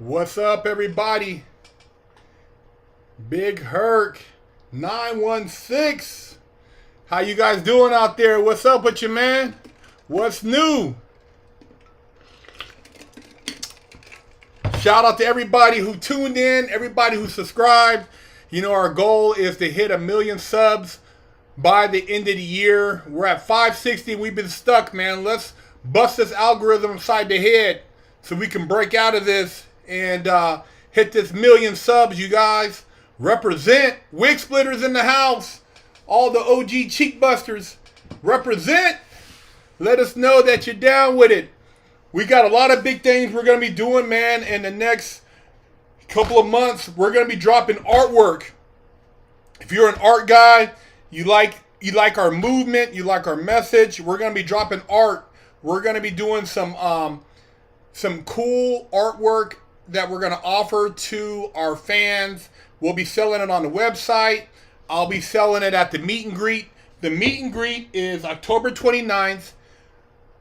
What's up, everybody? Big Herc 916. How you guys doing out there? What's up with you, man? What's new? Shout out to everybody who tuned in, everybody who subscribed. You know, our goal is to hit 1 million subs by the end of the year. We're at 560. We've been stuck, man. Let's bust this algorithm upside the head so we can break out of this and hit this 1 million subs, you guys. Represent. Wigsplitters in the house. All the OG cheek busters. Represent. Let us know that you're down with it. We got a lot of big things we're going to be doing, man, in the next couple of months. We're going to be dropping artwork. If you're an art guy, you like our movement, you like our message, we're going to be dropping art. We're going to be doing some cool artwork that we're going to offer to our fans. We'll be selling it on the website. I'll be selling it at the meet and greet. The meet and greet is October 29th,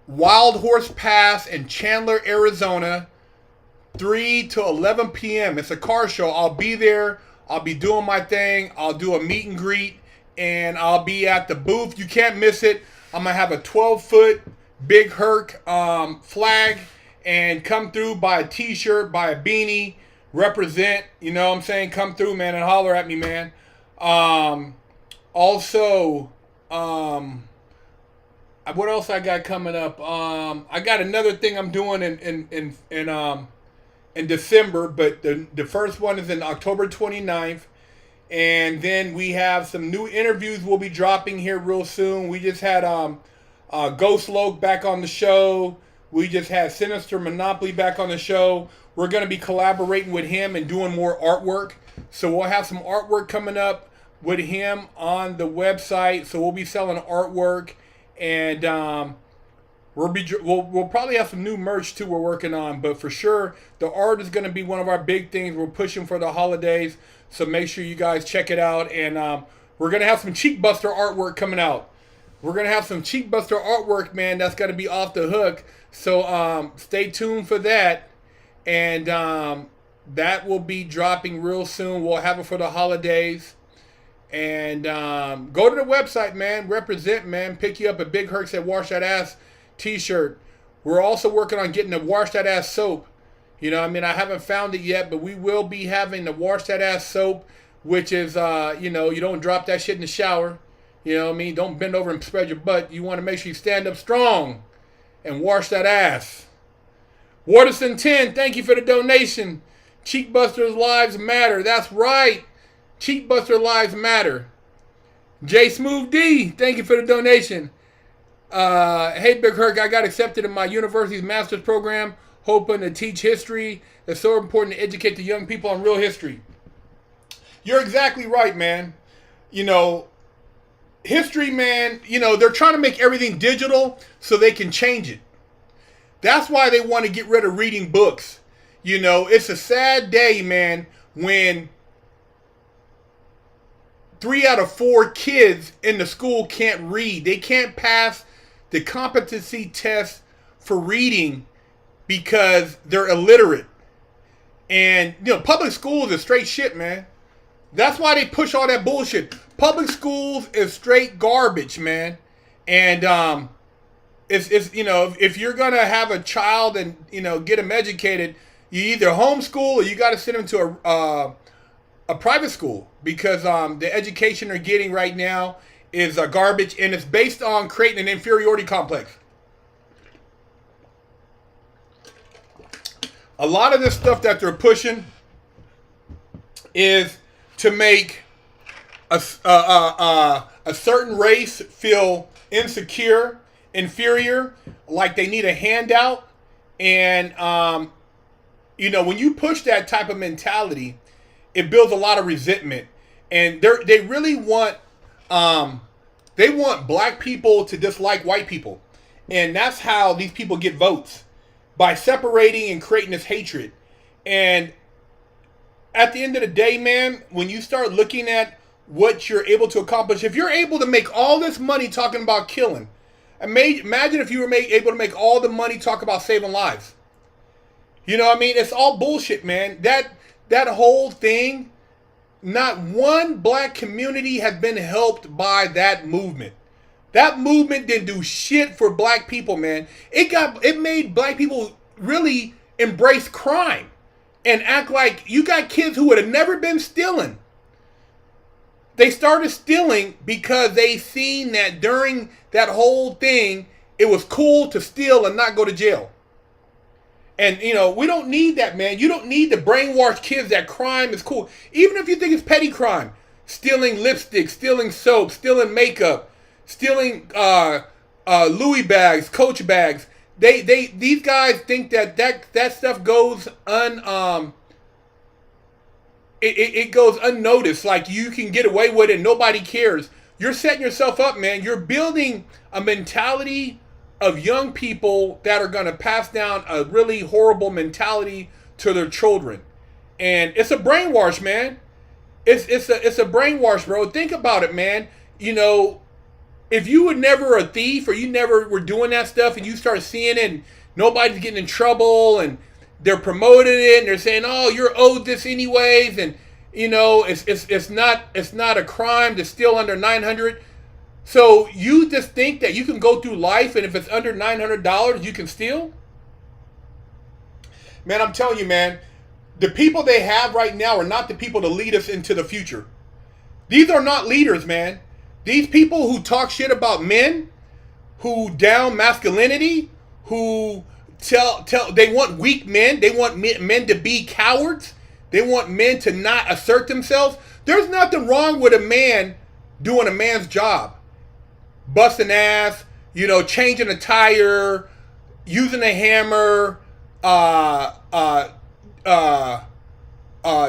Wild Horse Pass in Chandler, Arizona, 3 to 11 p.m. It's a car show. I'll be there. I'll be doing my thing. I'll do a meet and greet, and I'll be at the booth. You can't miss it. I'm going to have a 12-foot Big Herc flag, and come through, buy a t-shirt, buy a beanie, represent, you know what I'm saying? Come through, man, and holler at me, man. Also, what else I got coming up? I got another thing I'm doing in December, but the first one is in October 29th. And then we have some new interviews we'll be dropping here real soon. We just had Ghost Loke back on the show. We just had Sinister Monopoly back on the show. We're going to be collaborating with him and doing more artwork. So we'll have some artwork coming up with him on the website. So we'll be selling artwork. And we'll probably have some new merch too we're working on. But for sure, the art is going to be one of our big things. We're pushing for the holidays. So make sure you guys check it out. And we're going to have some Cheek Buster artwork coming out. We're going to have some Cheek Buster artwork, man, that's going to be off the hook. So stay tuned for that. And that will be dropping real soon. We'll have it for the holidays. And go to the website, man. Represent, man. Pick you up a Big Herc Said Wash That Ass t-shirt. We're also working on getting the Wash That Ass soap. You know, I mean, I haven't found it yet, but we will be having the Wash That Ass soap, which is, you know, you don't drop that shit in the shower. You know what I mean? Don't bend over and spread your butt. You want to make sure you stand up strong and wash that ass. Waterson 10, thank you for the donation. Cheek Busters Lives Matter. That's right. Cheek Buster Lives Matter. J Smooth D, thank you for the donation. Hey, Big Herc, I got accepted in my university's master's program, hoping to teach history. It's so important to educate the young people on real history. You're exactly right, man. You know, history, man, you know, they're trying to make everything digital so they can change it. That's why they want to get rid of reading books. You know, it's a sad day, man, when 3 out of 4 kids in the school can't read. They can't pass the competency test for reading because they're illiterate. And, you know, public schools is straight shit, man. That's why they push all that bullshit. Public schools is straight garbage, man. And it's you know, if you're gonna have a child and, you know, get them educated, you either homeschool or you got to send them to a private school, because the education they're getting right now is garbage, and it's based on creating an inferiority complex. A lot of this stuff that they're pushing is to make a certain race feel insecure, inferior, like they need a handout. And, you know, when you push that type of mentality, it builds a lot of resentment. And they really want, they want black people to dislike white people. And that's how these people get votes, by separating and creating this hatred. And at the end of the day, man, when you start looking at what you're able to accomplish, if you're able to make all this money talking about killing, imagine if you were able to make all the money talk about saving lives. You know what I mean? It's all bullshit, man. That whole thing, not one black community has been helped by that movement. That movement didn't do shit for black people, man. It made black people really embrace crime and act like you got kids who would have never been stealing. They started stealing because they seen that during that whole thing, it was cool to steal and not go to jail. And, you know, we don't need that, man. You don't need to brainwash kids that crime is cool. Even if you think it's petty crime. Stealing lipstick, stealing soap, stealing makeup, stealing Louis bags, Coach bags. These guys think that stuff goes it goes unnoticed. Like you can get away with it, nobody cares. You're setting yourself up, man. You're building a mentality of young people that are going to pass down a really horrible mentality to their children. And it's a brainwash, man. It's a brainwash, bro. Think about it, man. You know, if you were never a thief or you never were doing that stuff and you start seeing it and nobody's getting in trouble and they're promoting it and they're saying, oh, you're owed this anyways, and you know, it's not a crime to steal under $900. So you just think that you can go through life and if it's under $900 you can steal? Man, I'm telling you, man, the people they have right now are not the people to lead us into the future. These are not leaders, man. These people who talk shit about men, who down masculinity, who tell they want weak men, they want men to be cowards, they want men to not assert themselves. There's nothing wrong with a man doing a man's job. Busting ass, you know, changing a tire, using a hammer,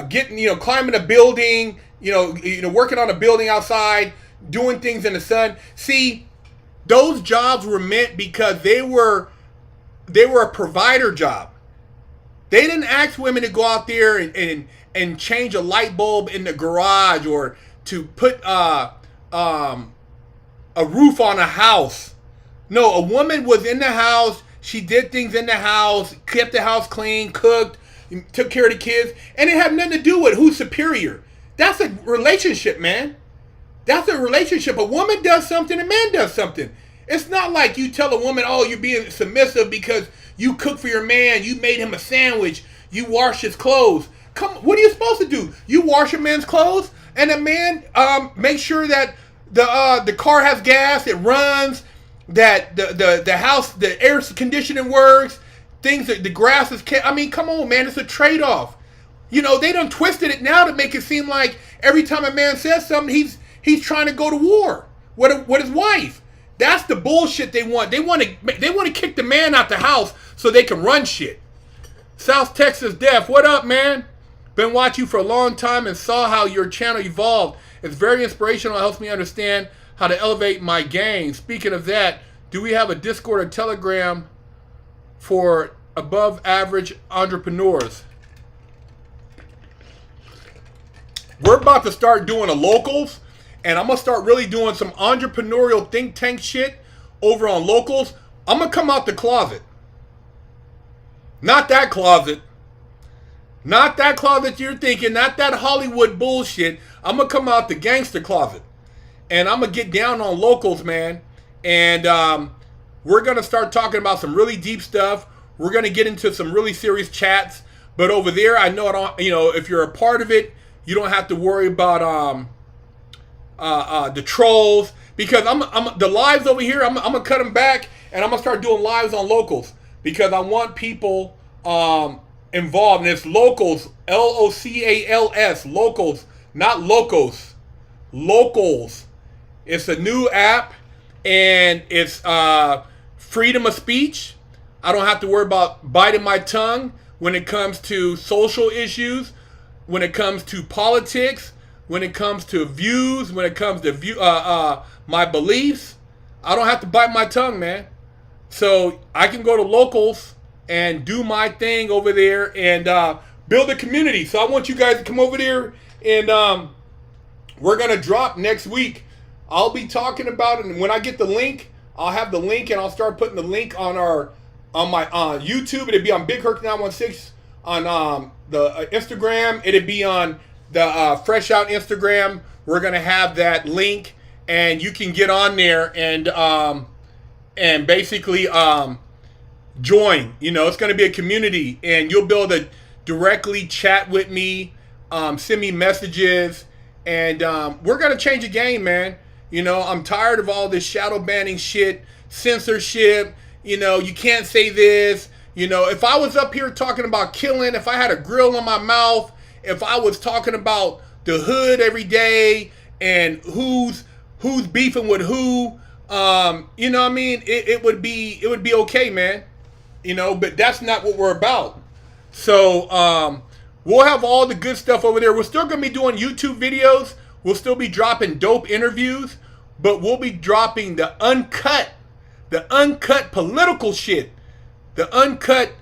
getting, you know, climbing a building, you know, working on a building outside, doing things in the sun. See, those jobs were meant because they were a provider job. They didn't ask women to go out there and change a light bulb in the garage or to put a roof on a house. No, a woman was in the house. She did things in the house, kept the house clean, cooked, took care of the kids, and it had nothing to do with who's superior. That's a relationship, man. That's a relationship. A woman does something, a man does something. It's not like you tell a woman, oh, you're being submissive because you cook for your man, you made him a sandwich, you wash his clothes. Come, what are you supposed to do? You wash a man's clothes, and a man make sure that the car has gas, it runs, that the house, the air conditioning works, things that the grass is. I mean, come on, man, it's a trade-off. You know, they done twisted it now to make it seem like every time a man says something, he's trying to go to war with his wife. That's the bullshit they want. They want to kick the man out the house so they can run shit. South Texas Def, what up, man? Been watching you for a long time and saw how your channel evolved. It's very inspirational. It helps me understand how to elevate my game. Speaking of that, do we have a Discord or Telegram for above average entrepreneurs? We're about to start doing a locals, and I'm going to start really doing some entrepreneurial think tank shit over on locals. I'm going to come out the closet. Not that closet. Not that closet you're thinking. Not that Hollywood bullshit. I'm going to come out the gangster closet. And I'm going to get down on locals, man. And we're going to start talking about some really deep stuff. We're going to get into some really serious chats. But over there, I know, if you're a part of it, you don't have to worry about the trolls. Because I'm the lives over here, I'm going to cut them back. And I'm going to start doing lives on locals. Because I want people involved. And it's locals, Locals, locals, not locos. Locals. It's a new app, and it's freedom of speech. I don't have to worry about biting my tongue when it comes to social issues, when it comes to politics, when it comes to views, when it comes to my beliefs. I don't have to bite my tongue, man. So I can go to locals and do my thing over there and build a community. So I want you guys to come over there, and we're going to drop next week. I'll be talking about it, and when I get the link, I'll have the link, and I'll start putting the link on our On my YouTube, it'd be on Big Herc 916. On the Instagram, it'd be on the Fresh Out Instagram. We're gonna have that link, and you can get on there and basically join. You know, it's gonna be a community, and you'll be able to directly chat with me, send me messages, and we're gonna change the game, man. You know, I'm tired of all this shadow banning shit, censorship. You know, you can't say this. You know, if I was up here talking about killing, if I had a grill in my mouth, if I was talking about the hood every day and who's beefing with who, you know what I mean? It would be okay, man. You know, but that's not what we're about. So we'll have all the good stuff over there. We're still going to be doing YouTube videos. We'll still be dropping dope interviews, but we'll be dropping the uncut political shit. The uncut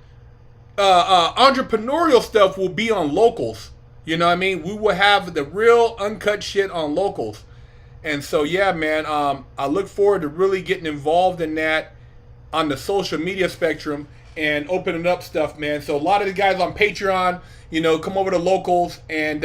entrepreneurial stuff will be on locals. You know what I mean? We will have the real uncut shit on locals. And so, yeah, man, I look forward to really getting involved in that on the social media spectrum and opening up stuff, man. So a lot of the guys on Patreon, you know, come over to locals, and,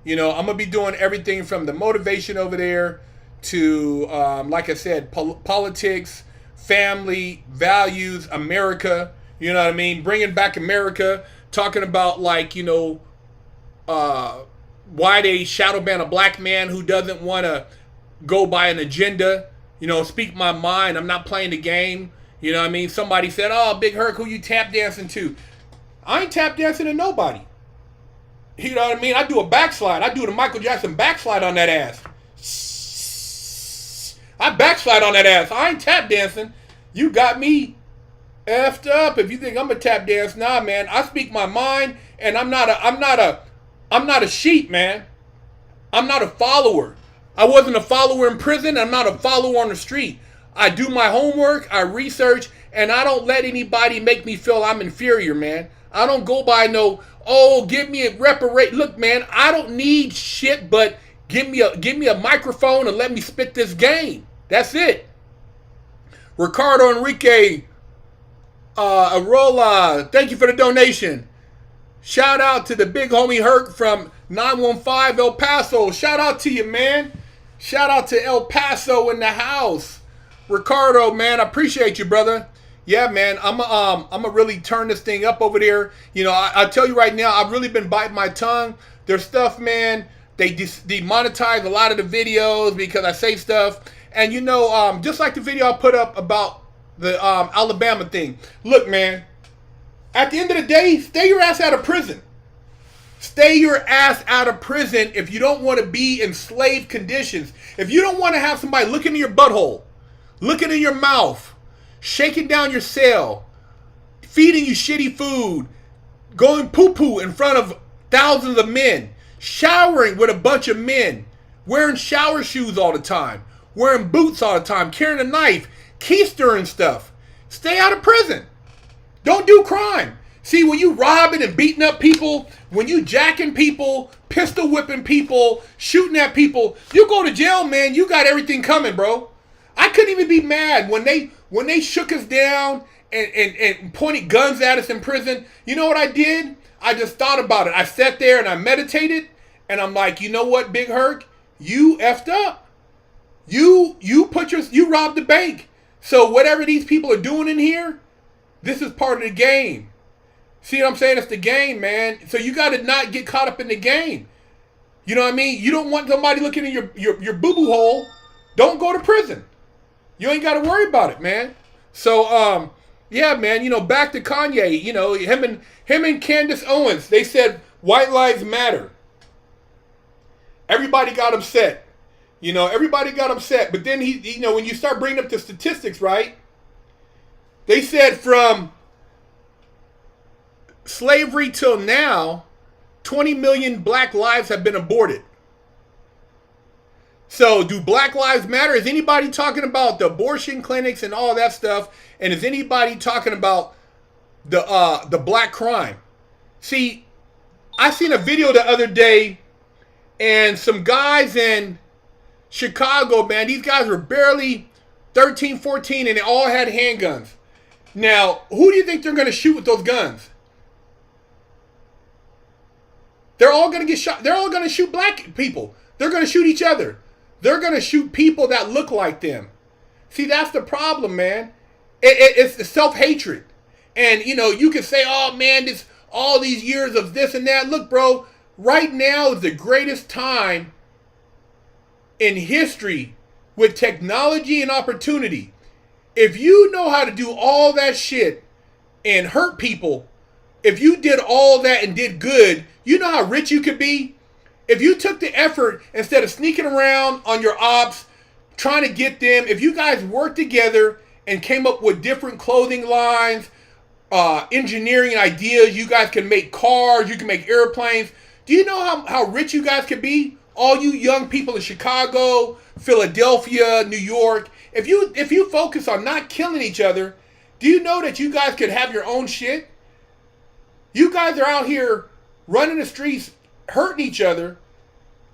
you know, I'm going to be doing everything from the motivation over there to, like I said, politics, family, values, America, you know what I mean? Bringing back America, talking about, like, you know, why they shadow ban a black man who doesn't want to go by an agenda, you know, speak my mind. I'm not playing the game. You know what I mean? Somebody said, oh, Big Herc, who you tap dancing to? I ain't tap dancing to nobody. You know what I mean? I do a backslide. I do the Michael Jackson backslide on that ass. I backslide on that ass. I ain't tap dancing. You got me effed up if you think I'm a tap dance. Nah, man. I speak my mind, and I'm not a sheep, man. I'm not a follower. I wasn't a follower in prison. I'm not a follower on the street. I do my homework, I research, and I don't let anybody make me feel I'm inferior, man. I don't go by no, oh, give me a reparate. Look, man, I don't need shit, but give me a microphone and let me spit this game. That's it. Ricardo Enrique Arola, thank you for the donation. Shout out to the big homie Herc from 915 El Paso. Shout out to you, man. Shout out to El Paso in the house. Ricardo, man, I appreciate you, brother. Yeah, man, I'm gonna really turn this thing up over there. You know, I tell you right now, I've really been biting my tongue. There's stuff, man. They demonetize a lot of the videos because I say stuff. And you know, just like the video I put up about the Alabama thing. Look, man, at the end of the day, stay your ass out of prison. Stay your ass out of prison if you don't want to be in slave conditions. If you don't want to have somebody looking in your butthole, looking in your mouth, shaking down your cell, feeding you shitty food, going poo-poo in front of thousands of men, showering with a bunch of men, wearing shower shoes all the time, wearing boots all the time, carrying a knife, keystering stuff. Stay out of prison. Don't do crime. See, when you robbing and beating up people, when you jacking people, pistol whipping people, shooting at people, you go to jail, man. You got everything coming, bro. I couldn't even be mad when they shook us down and pointed guns at us in prison. You know what I did? I just thought about it. I sat there and I meditated, and I'm like, you know what, Big Herc? You effed up. You robbed the bank. So whatever these people are doing in here, this is part of the game. See what I'm saying? It's the game, man. So you got to not get caught up in the game. You know what I mean? You don't want somebody looking in your boo-boo hole. Don't go to prison. You ain't got to worry about it, man. So, yeah, man, you know, back to Kanye, you know, him and Candace Owens, they said white lives matter. Everybody got upset. You know, everybody got upset. But then you know, when you start bringing up the statistics, right? They said from slavery till now, 20 million black lives have been aborted. So, do Black Lives Matter? Is anybody talking about the abortion clinics and all that stuff? And is anybody talking about the black crime? See, I seen a video the other day, and some guys in Chicago, man, these guys were barely 13, 14, and they all had handguns. Now, who do you think they're going to shoot with those guns? They're all going to get shot. They're all going to shoot black people. They're going to shoot each other. They're going to shoot people that look like them. See, that's the problem, man. It's the self-hatred. And, you know, you can say, oh, man, this all these years of this and that. Look, bro, right now is the greatest time in history with technology and opportunity. If you know how to do all that shit and hurt people, if you did all that and did good, you know how rich you could be? If you took the effort instead of sneaking around on your ops, trying to get them, if you guys worked together and came up with different clothing lines, engineering ideas, you guys can make cars, you can make airplanes. Do you know how rich you guys could be? All you young people in Chicago, Philadelphia, New York. If you focus on not killing each other, do you know that you guys could have your own shit? You guys are out here running the streets, hurting each other,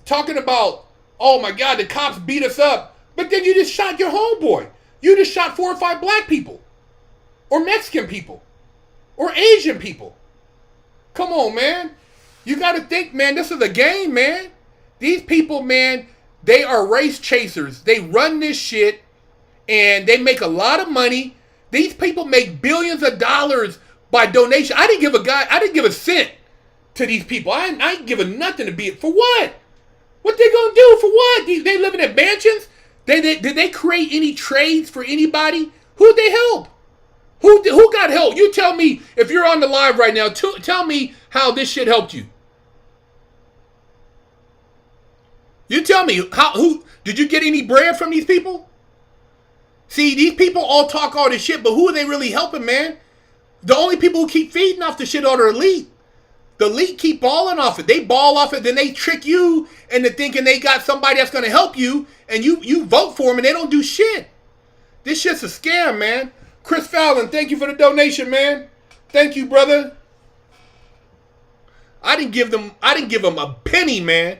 talking about, oh my God, the cops beat us up. But then you just shot your homeboy. You just shot 4 or 5 black people. Or Mexican people. Or Asian people. Come on, man. You got to think, man, this is a game, man. These people, man, they are race chasers. They run this shit and they make a lot of money. These people make billions of dollars by donation. I didn't give a cent to these people. I ain't giving nothing to be it. For what? What they gonna do? For what? They living in mansions? Did they create any trades for anybody? Who'd they help? Who got help? You tell me, if you're on the live right now, tell me how this shit helped you. You tell me, who did you get any bread from these people? See, these people all talk all this shit, but who are they really helping, man? The only people who keep feeding off the shit are the elite. The elite keep balling off it. They ball off it, then they trick you into thinking they got somebody that's going to help you, and you vote for them, and they don't do shit. This shit's a scam, man. Chris Fallon, thank you for the donation, man. Thank you, brother. I didn't give them a penny, man.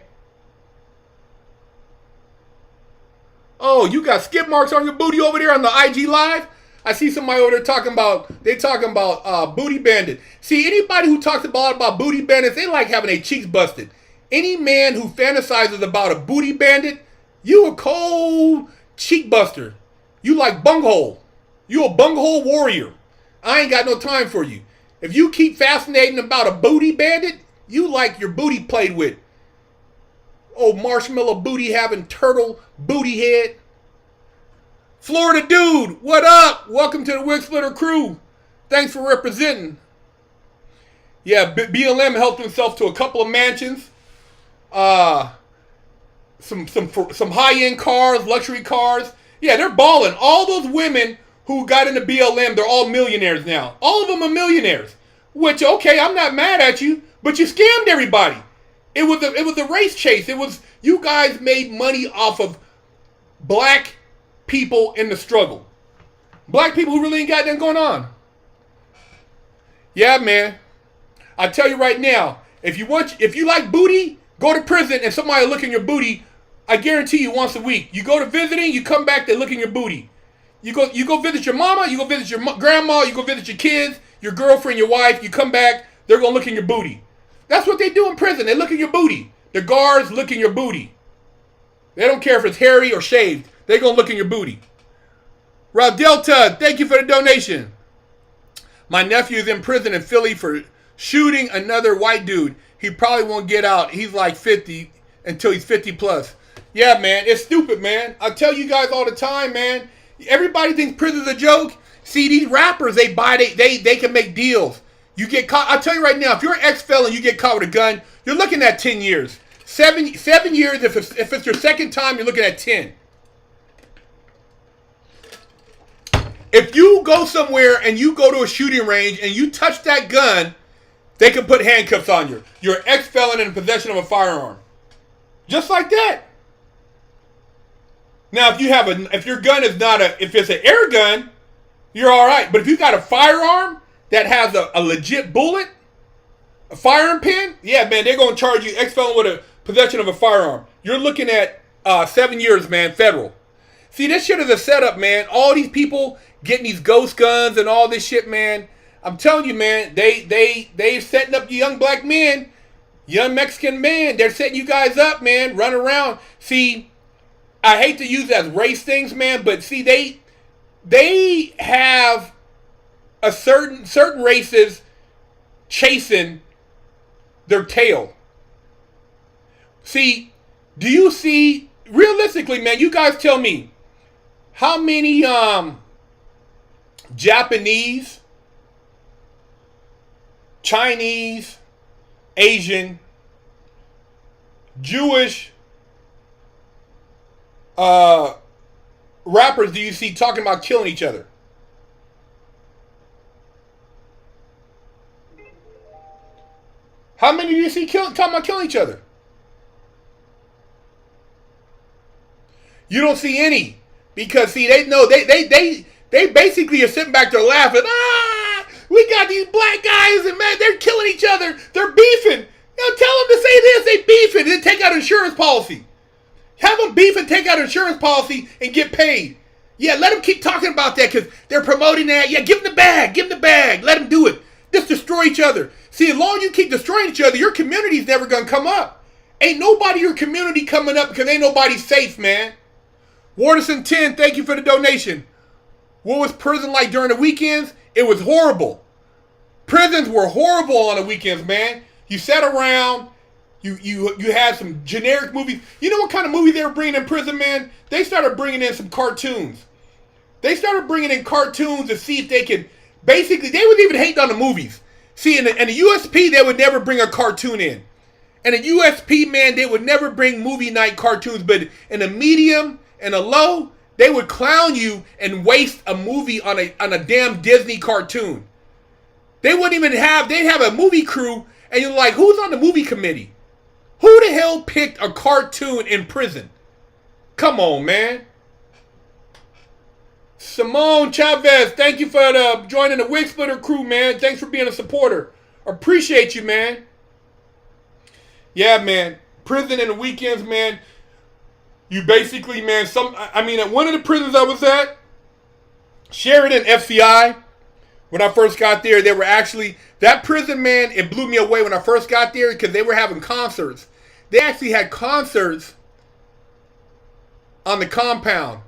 Oh, you got skip marks on your booty over there on the IG Live? I see somebody over there talking about booty bandit. See, anybody who talks about booty bandits, they like having their cheeks busted. Any man who fantasizes about a booty bandit, you a cold cheek buster. You like bunghole. You a bunghole warrior. I ain't got no time for you. If you keep fascinating about a booty bandit, you like your booty played with. Oh, marshmallow booty having turtle booty head. Florida dude, what up? Welcome to the Wigsplitter crew. Thanks for representing. Yeah, BLM helped himself to a couple of mansions. Some high-end cars, luxury cars. Yeah, they're balling. All those women who got into BLM, they're all millionaires now. All of them are millionaires. Which, okay, I'm not mad at you, but you scammed everybody. It was a race chase. It was, you guys made money off of black people in the struggle. Black people who really ain't got nothing going on. Yeah, man. I tell you right now, if you like booty, go to prison and somebody look in your booty. I guarantee you once a week. You go to visiting, you come back, they look in your booty. You go visit your mama, you go visit your grandma, you go visit your kids, your girlfriend, your wife. You come back, they're gonna look in your booty. That's what they do in prison. They look in your booty. The guards look in your booty. They don't care if it's hairy or shaved. They're going to look in your booty. Rob Delta, thank you for the donation. My nephew is in prison in Philly for shooting another white dude. He probably won't get out. He's like 50 until he's 50 plus. Yeah, man, it's stupid, man. I tell you guys all the time, man. Everybody thinks prison's a joke. See, these rappers, they can make deals. You get caught. I'll tell you right now, if you're an ex-felon, you get caught with a gun, you're looking at 10 years. 7 years, if it's your second time, you're looking at 10. If you go somewhere and you go to a shooting range and you touch that gun, they can put handcuffs on you. You're an ex-felon in possession of a firearm. Just like that. Now, if your gun is if it's an air gun, you're all right. But if you got a firearm that has a legit bullet, a firing pin, yeah, man, they're going to charge you ex-felon with a possession of a firearm. You're looking at 7 years, man, federal. See, this shit is a setup, man. All these people getting these ghost guns and all this shit, man. I'm telling you, man, they setting up young black men, young Mexican men. They're setting you guys up, man. Run around. See, I hate to use it as race things, man, but see, they have a certain races chasing their tail. See, do you see, realistically, man, you guys tell me, how many Japanese, Chinese, Asian, Jewish rappers do you see talking about killing each other? How many do you see talking about killing each other? You don't see any. Because, see, they know, they basically are sitting back there laughing. We got these black guys and, man, they're killing each other. They're beefing. You know, tell them to say this. They beefing. Then take out insurance policy. Have them beef and take out insurance policy and get paid. Yeah, let them keep talking about that because they're promoting that. Yeah, give them the bag. Give them the bag. Let them do it. Just destroy each other. See, as long as you keep destroying each other, your community's never going to come up. Ain't nobody in your community coming up because ain't nobody safe, man. Warderson 10, thank you for the donation. What was prison like during the weekends? It was horrible. Prisons were horrible on the weekends, man. You sat around, you had some generic movies. You know what kind of movie they were bringing in prison, man? They started bringing in some cartoons. They started bringing in cartoons to see if they could, basically, they was even hating on the movies. See, in the USP, they would never bring a cartoon in. And a USP, man, they would never bring movie night cartoons, but in a medium and a low, they would clown you and waste a movie on a damn Disney cartoon. They wouldn't even they'd have a movie crew, and you're like, who's on the movie committee? Who the hell picked a cartoon in prison? Come on, man. Simone Chavez, thank you for joining the Wigsplitter crew, man. Thanks for being a supporter. Appreciate you, man. Yeah, man. Prison in the weekends, man. You basically, man, at one of the prisons I was at, Sheridan FCI, when I first got there, they were actually, that prison, man, it blew me away when I first got there because they were having concerts. They actually had concerts on the compound.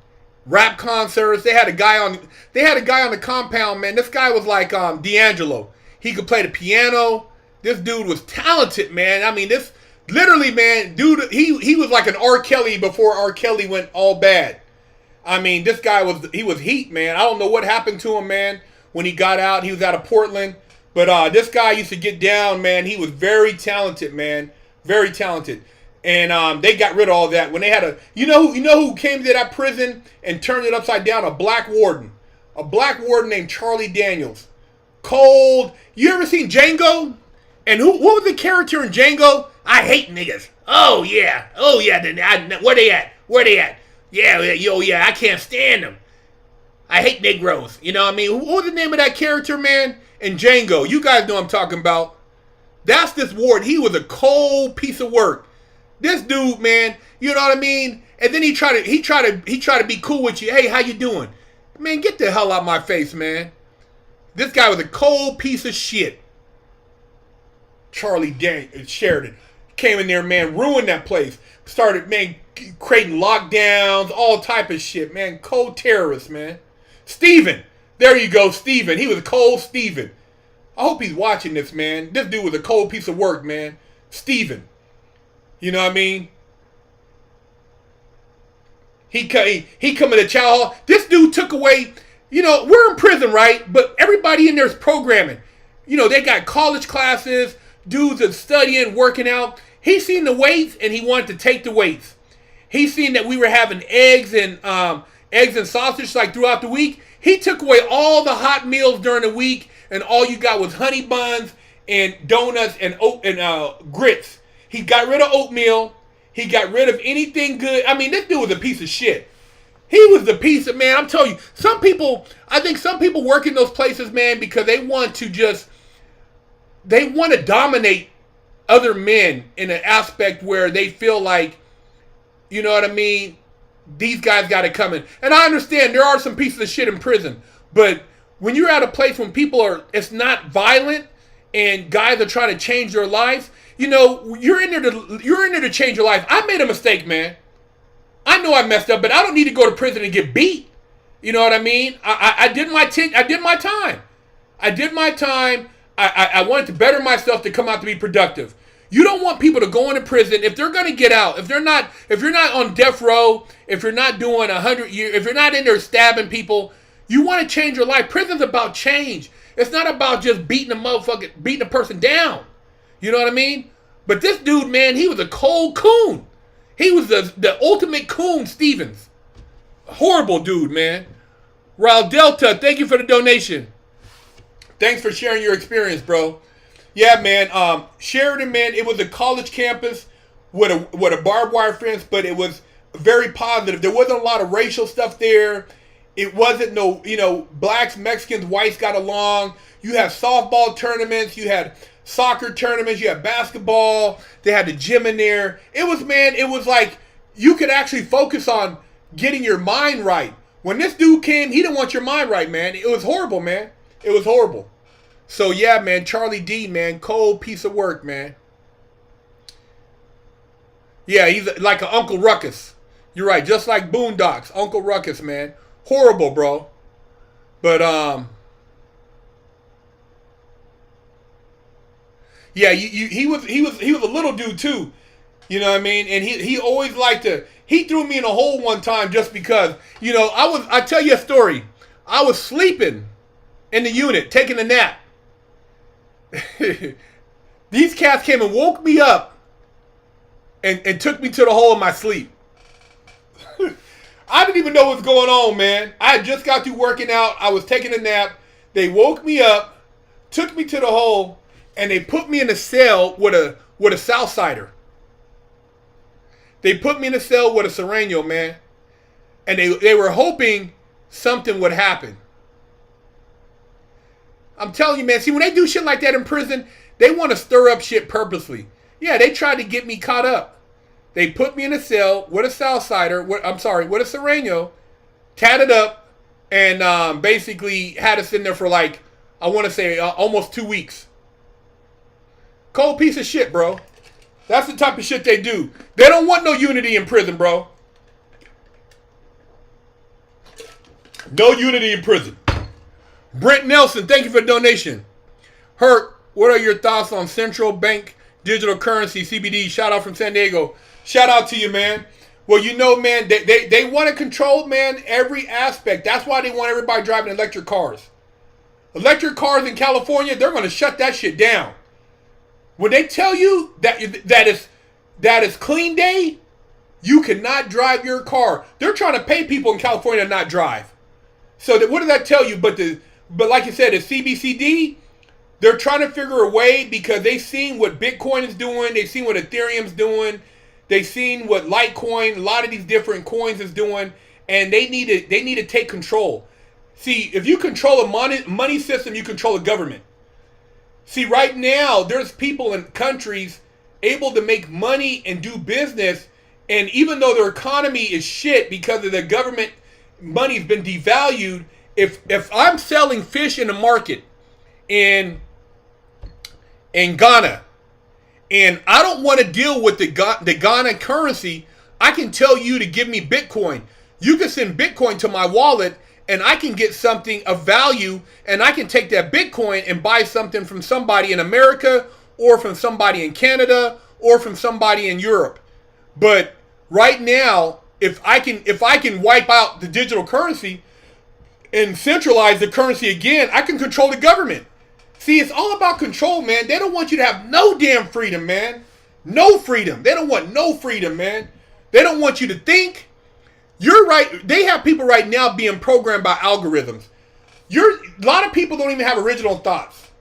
Rap concerts. They had a guy on the compound, man. This guy was like D'Angelo. He could play the piano. This dude was talented, man. I mean, this literally, man, dude, he was like an R. Kelly before R. Kelly went all bad. I mean, this guy was heat, man. I don't know what happened to him, man, when he got out. He was out of Portland. But this guy used to get down, man. He was very talented, man. Very talented. And they got rid of all that when they had you know who came to that prison and turned it upside down? A black warden named Charlie Daniels. Cold. You ever seen Django? And what was the character in Django? I hate niggas. Oh yeah. Where they at? Yeah. I can't stand them. I hate Negroes. You know what I mean? What was the name of that character, man? In Django. You guys know what I'm talking about. That's this warden. He was a cold piece of work. This dude, man, you know what I mean? And then he tried to be cool with you. Hey, how you doing? Man, get the hell out my face, man. This guy was a cold piece of shit. Charlie Sheridan came in there, man, ruined that place. Started, man, creating lockdowns, all type of shit, man. Cold terrorist, man. Steven. There you go, Steven. He was a cold Steven. I hope he's watching this, man. This dude was a cold piece of work, man. Steven. You know what I mean? He come in the chow hall. This dude took away, you know, we're in prison, right? But everybody in there is programming. You know, they got college classes, dudes are studying, working out. He seen the weights and he wanted to take the weights. He seen that we were having eggs and sausage like throughout the week. He took away all the hot meals during the week, and all you got was honey buns and donuts and grits. He got rid of oatmeal. He got rid of anything good. I mean, this dude was a piece of shit. He was the piece of, man, I'm telling you, I think some people work in those places, man, because they want to dominate other men in an aspect where they feel like, you know what I mean, these guys got it coming. And I understand there are some pieces of shit in prison, But when you're at a place when it's not violent and guys are trying to change their life, you know, you're in there to change your life. I made a mistake, man. I know I messed up, but I don't need to go to prison and get beat. You know what I mean? I did my time. I did my time. I wanted to better myself to come out to be productive. You don't want people to go into prison if they're going to get out. If you're not on death row, if you're not doing 100 years, if you're not in there stabbing people, you want to change your life. Prison's about change. It's not about just beating a person down. You know what I mean? But this dude, man, he was a cold coon. He was the ultimate coon, Stevens. Horrible dude, man. Raul Delta, thank you for the donation. Thanks for sharing your experience, bro. Yeah, man. Sheridan, man, it was a college campus with a barbed wire fence, but it was very positive. There wasn't a lot of racial stuff there. It wasn't blacks, Mexicans, whites got along. You had softball tournaments. You had soccer tournaments. You had basketball. They had the gym in there. It was like you could actually focus on getting your mind right. When this dude came, he didn't want your mind right, man. It was horrible, man. It was horrible. So, yeah, man, Charlie D, man, cold piece of work, man. Yeah, he's like an Uncle Ruckus. You're right, just like Boondocks, Uncle Ruckus, man. Horrible, bro. But, yeah, he was a little dude, too. You know what I mean? And he always liked to, he threw me in a hole one time just because, you know, I tell you a story. I was sleeping in the unit, taking a nap. These cats came and woke me up and took me to the hole in my sleep. I didn't even know what was going on, man. I had just got through working out. I was taking a nap. They woke me up, took me to the hole, and they put me in a cell with a Southsider. They put me in a cell with a Sereno, man. And they were hoping something would happen. I'm telling you, man. See, when they do shit like that in prison, they want to stir up shit purposely. Yeah, they tried to get me caught up. They put me in a cell with a Southsider, with a Sereno, tatted up, and basically had us in there for like, I want to say, almost 2 weeks. Cold piece of shit, bro. That's the type of shit they do. They don't want no unity in prison, bro. No unity in prison. Brent Nelson, thank you for the donation. Herc, what are your thoughts on central bank digital currency, CBD? Shout out from San Diego. Shout out to you, man. Well, you know, man, they want to control, man, every aspect. That's why they want everybody driving electric cars. Electric cars in California, they're going to shut that shit down. When they tell you that is clean day, you cannot drive your car. They're trying to pay people in California to not drive. So what does that tell you? But like you said, the CBCD, they're trying to figure a way because they've seen what Bitcoin is doing. They've seen what Ethereum's doing. They've seen what Litecoin, a lot of these different coins is doing. And they need to take control. See, if you control a money system, you control a government. See, right now, there's people in countries able to make money and do business. And even though their economy is shit because of the government money's been devalued, if I'm selling fish in the market in Ghana, and I don't want to deal with the Ghana currency, I can tell you to give me Bitcoin. You can send Bitcoin to my wallet, and I can get something of value, and I can take that Bitcoin and buy something from somebody in America, or from somebody in Canada, or from somebody in Europe. But right now, if I can wipe out the digital currency and centralize the currency again, I can control the government. See, it's all about control, man. They don't want you to have no damn freedom, man. No freedom. They don't want no freedom, man. They don't want you to think. You're right. They have people right now being programmed by algorithms. A lot of people don't even have original thoughts.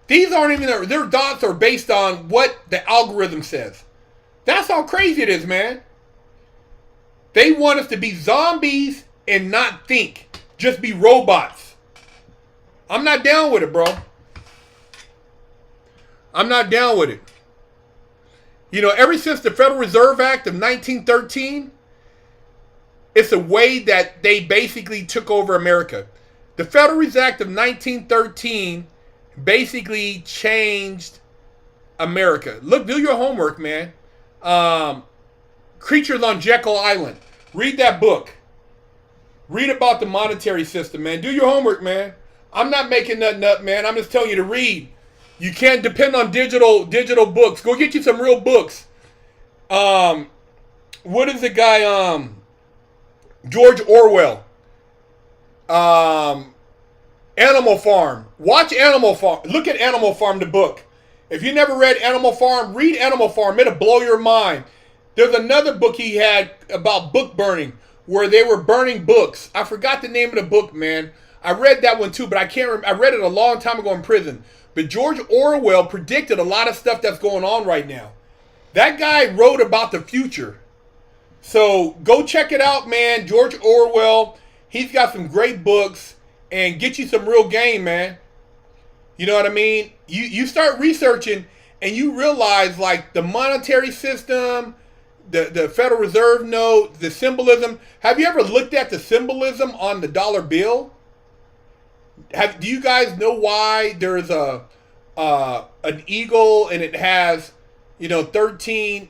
These aren't even their thoughts are based on what the algorithm says. That's how crazy it is, man. They want us to be zombies and not think. Just be robots. I'm not down with it, bro. I'm not down with it. You know, ever since the Federal Reserve Act of 1913, it's a way that they basically took over America. The Federal Act of 1913 basically changed America. Look, do your homework, man. Creatures on Jekyll Island. Read that book. Read about the monetary system, man. Do your homework, man. I'm not making nothing up, man. I'm just telling you to read. You can't depend on digital books. Go get you some real books. What is the guy? George Orwell. Animal Farm. Watch Animal Farm. Look at Animal Farm, the book. If you never read Animal Farm, read Animal Farm. It'll blow your mind. There's another book he had about book burning, where they were burning books. I forgot the name of the book, man. I read that one too, but I can't remember. I read it a long time ago in prison. But George Orwell predicted a lot of stuff that's going on right now. That guy wrote about the future. So go check it out, man. George Orwell. He's got some great books, and get you some real game, man. You know what I mean? You start researching, and you realize, like, the monetary system, the Federal Reserve note, the symbolism. Have you ever looked at the symbolism on the dollar bill? Do you guys know why there's an eagle and it has, 13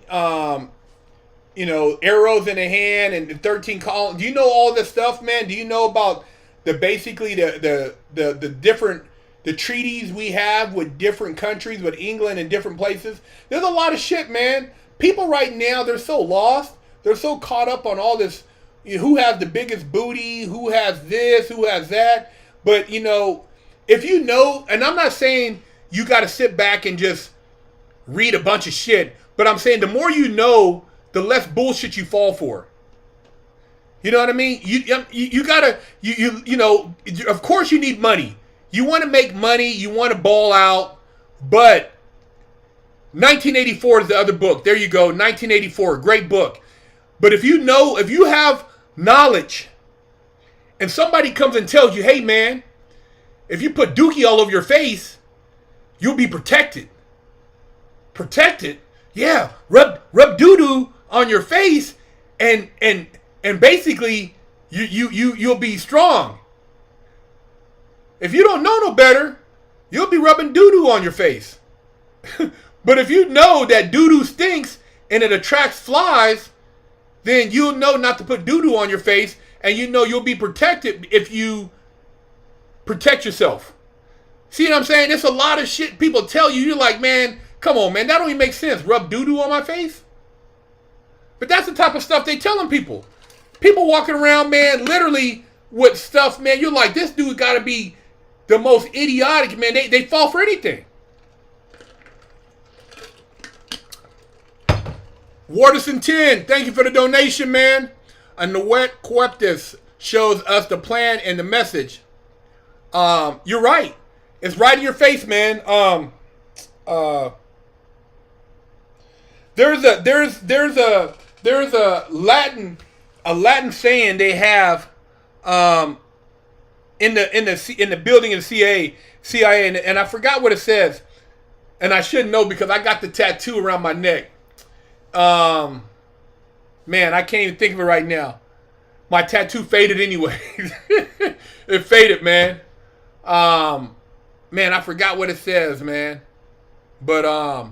arrows in a hand and 13 columns? Do you know all this stuff, man? Do you know about the different treaties we have with different countries, with England and different places? There's a lot of shit, man. People right now, they're so lost. They're so caught up on all this. Who has the biggest booty? Who has this? Who has that? But, if you know, and I'm not saying you got to sit back and just read a bunch of shit, but I'm saying the more you know, the less bullshit you fall for. You know what I mean? You gotta, of course you need money. You want to make money, you want to ball out, but 1984 is the other book. There you go, 1984, great book. But if you have knowledge, and somebody comes and tells you, hey man, if you put dookie all over your face, you'll be protected. Protected? Yeah, rub doo-doo on your face, and basically you'll be strong. If you don't know no better, you'll be rubbing doo-doo on your face. But if you know that doo-doo stinks and it attracts flies, then you'll know not to put doo-doo on your face, and you'll be protected if you protect yourself. See what I'm saying? There's a lot of shit people tell you. You're like, man, come on, man. That don't even make sense. Rub doo-doo on my face? But that's the type of stuff they telling people. People walking around, man, literally with stuff, man. You're like, this dude got to be the most idiotic, man. They fall for anything. Waterson 10, thank you for the donation, man. And the wet Queptis shows us the plan and the message. You're right. It's right in your face, man. There's a Latin saying they have in the building of CIA, and I forgot what it says, and I should know because I got the tattoo around my neck. Man, I can't even think of it right now. My tattoo faded anyway. It faded, man. Man, I forgot what it says, man. But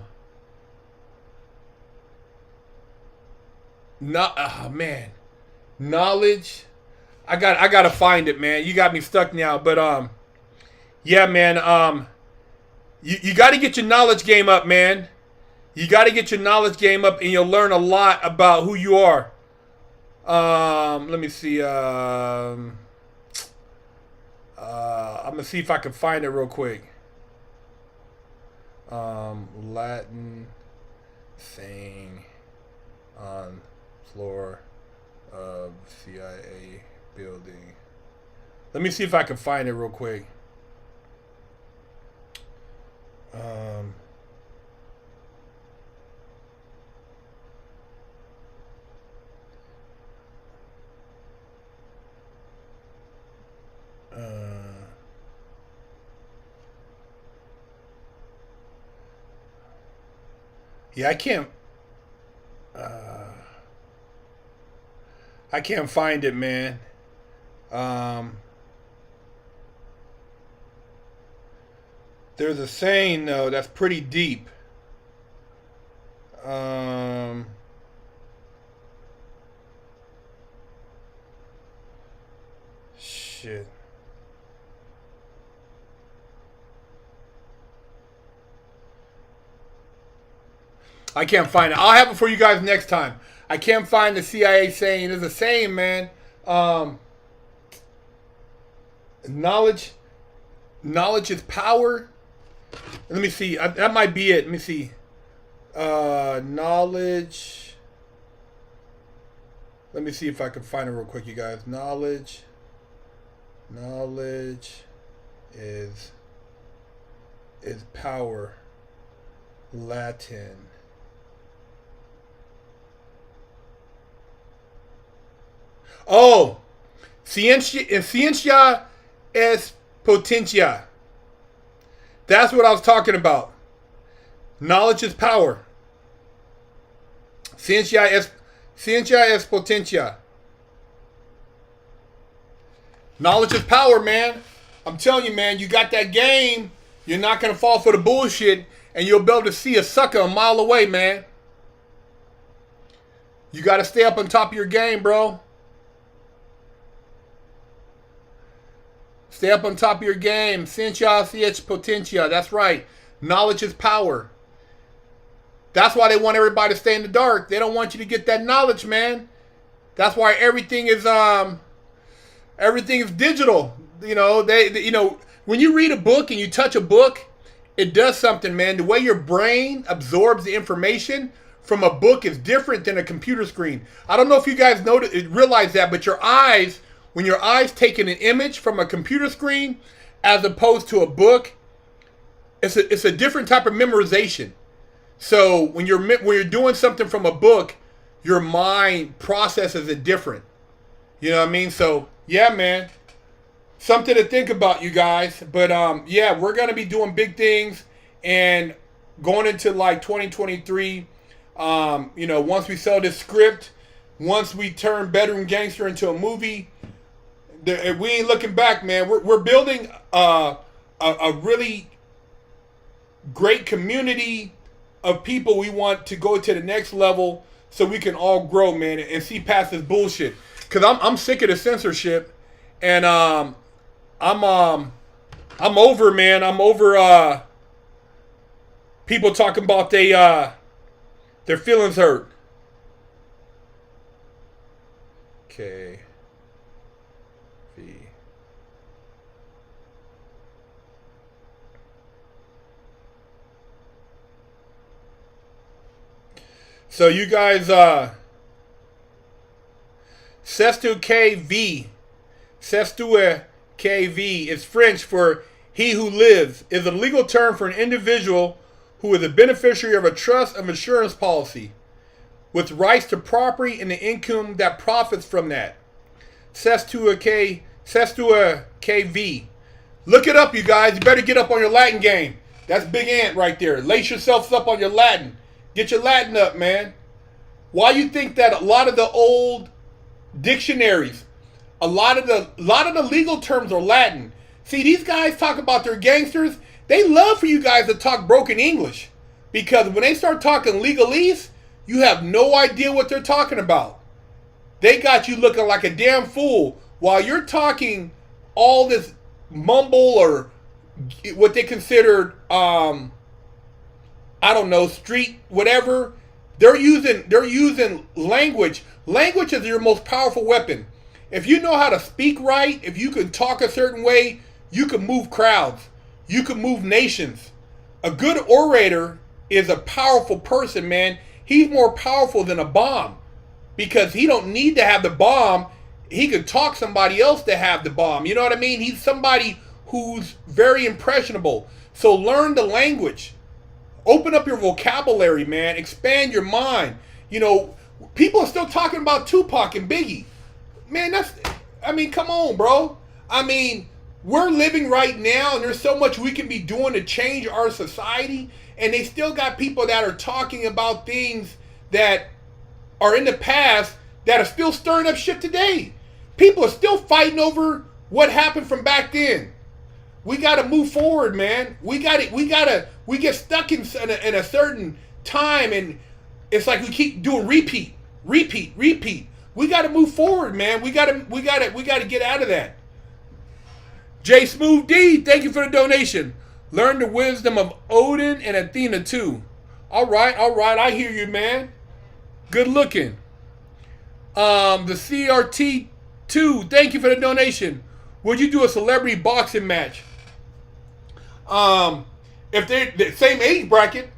man, knowledge. I gotta find it, man. You got me stuck now. But yeah, man. You got to get your knowledge game up, man. You got to get your knowledge game up, and you'll learn a lot about who you are. Let me see. I'm gonna see if I can find it real quick. Latin saying on floor of CIA building. Let me see if I can find it real quick. Yeah, I can't find it, man. There's a saying though that's pretty deep. Shit. I can't find it. I'll have it for you guys next time. I can't find the CIA saying. There's a saying, man. Knowledge is power. Let me see. That might be it. Let me see. Knowledge. Let me see if I can find it real quick, you guys. Knowledge is power. Latin. Oh, ciencia es potencia. That's what I was talking about. Knowledge is power. Ciencia es potencia. Knowledge is power, man. I'm telling you, man, you got that game. You're not going to fall for the bullshit, and you'll be able to see a sucker a mile away, man. You got to stay up on top of your game, bro. Stay up on top of your game. Ciencia es potencia. That's right. Knowledge is power. That's why they want everybody to stay in the dark. They don't want you to get that knowledge, man. That's why everything is digital. You know, when you read a book and you touch a book, it does something, man. The way your brain absorbs the information from a book is different than a computer screen. I don't know if you guys realize that, but your eyes, when your eyes take in an image from a computer screen as opposed to a book, it's a different type of memorization. So when you're doing something from a book, your mind processes it different. You know what I mean? So yeah, man, something to think about, you guys. But yeah, we're gonna be doing big things and going into like 2023. You know, once we sell this script, once we turn Bedroom Gangster into a movie, we ain't looking back, man. We're building a really great community of people we want to go to the next level so we can all grow, man, and see past this bullshit. Cause I'm sick of the censorship, and I'm over, man. I'm over people talking about their feelings hurt. Okay. So you guys, Sestu KV is French for he who lives, is a legal term for an individual who is a beneficiary of a trust of insurance policy with rights to property and the income that profits from that. Sestu KV. Look it up, you guys. You better get up on your Latin game. That's Big Ant right there. Lace yourselves up on your Latin. Get your Latin up, man. Why you think that a lot of the old dictionaries, a lot of the legal terms are Latin? See, these guys talk about their gangsters. They love for you guys to talk broken English, because when they start talking legalese, you have no idea what they're talking about. They got you looking like a damn fool while you're talking all this mumble or what they considered I don't know, street, whatever. They're using language. Language is your most powerful weapon. If you know how to speak right, if you can talk a certain way, you can move crowds. You can move nations. A good orator is a powerful person, man. He's more powerful than a bomb, because he don't need to have the bomb. He could talk somebody else to have the bomb. You know what I mean? He's somebody who's very impressionable. So learn the language. Open up your vocabulary, man. Expand your mind. You know, people are still talking about Tupac and Biggie. Man, come on, bro. I mean, we're living right now, and there's so much we can be doing to change our society, and they still got people that are talking about things that are in the past that are still stirring up shit today. People are still fighting over what happened from back then. We got to move forward, man. We get stuck in a certain time, and it's like we keep doing repeat. We got to move forward, man. We got to get out of that. J Smooth D, thank you for the donation. Learn the wisdom of Odin and Athena too. All right, I hear you, man. Good looking. The CRT2, thank you for the donation. Would you do a celebrity boxing match? If they're the same age bracket,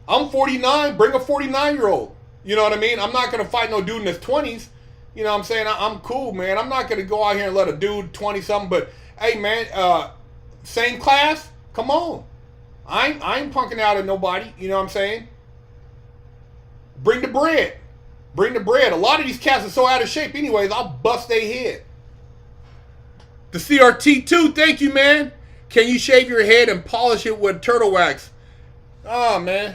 I'm 49, bring a 49-year-old. You know what I mean? I'm not going to fight no dude in his 20s. You know what I'm saying? I'm cool, man. I'm not going to go out here and let a dude 20-something, but hey, man, same class? Come on. I ain't punking out at nobody. You know what I'm saying? Bring the bread. A lot of these cats are so out of shape anyways, I'll bust their head. The CRT2, thank you, man. Can you shave your head and polish it with turtle wax? Oh, man.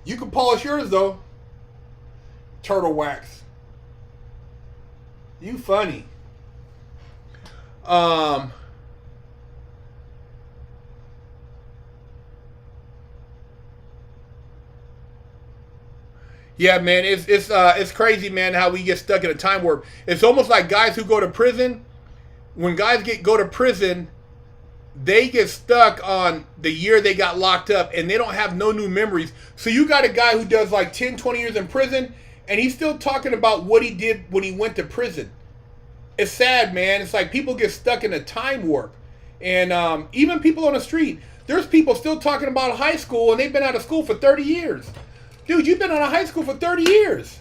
You can polish yours, though. Turtle wax. You funny. Yeah, man, it's crazy, man, how we get stuck in a time warp. It's almost like guys who go to prison. When guys go to prison, they get stuck on the year they got locked up, and they don't have no new memories. So you got a guy who does like 10, 20 years in prison, and he's still talking about what he did when he went to prison. It's sad, man. It's like people get stuck in a time warp. And even people on the street, there's people still talking about high school, and they've been out of school for 30 years. Dude, you've been out of high school for 30 years.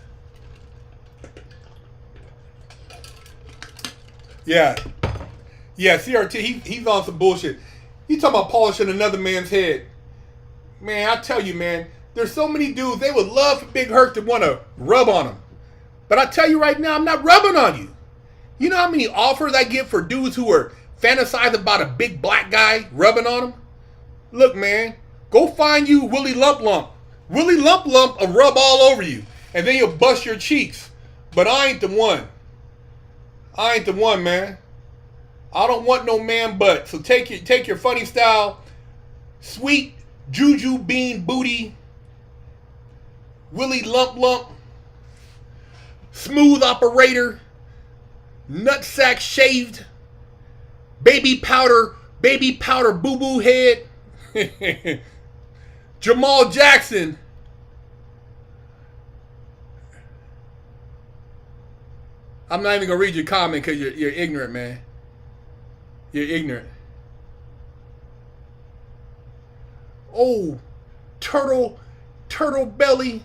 Yeah. Yeah, CRT, he's on some bullshit. You talking about polishing another man's head. Man, I tell you, man, there's so many dudes, they would love for Big Herc to want to rub on them. But I tell you right now, I'm not rubbing on you. You know how many offers I get for dudes who are fantasizing about a big black guy rubbing on them? Look, man, go find you Willie Lump Lump. Willie Lump Lump will rub all over you, and then you'll bust your cheeks. But I ain't the one. I ain't the one, man. I don't want no man butt. So take your funny style, sweet juju bean booty, Willie Lump Lump, smooth operator, nutsack shaved, baby powder boo boo head, Jamal Jackson. I'm not even gonna read your comment because you're ignorant, man. You're ignorant. Oh, turtle belly.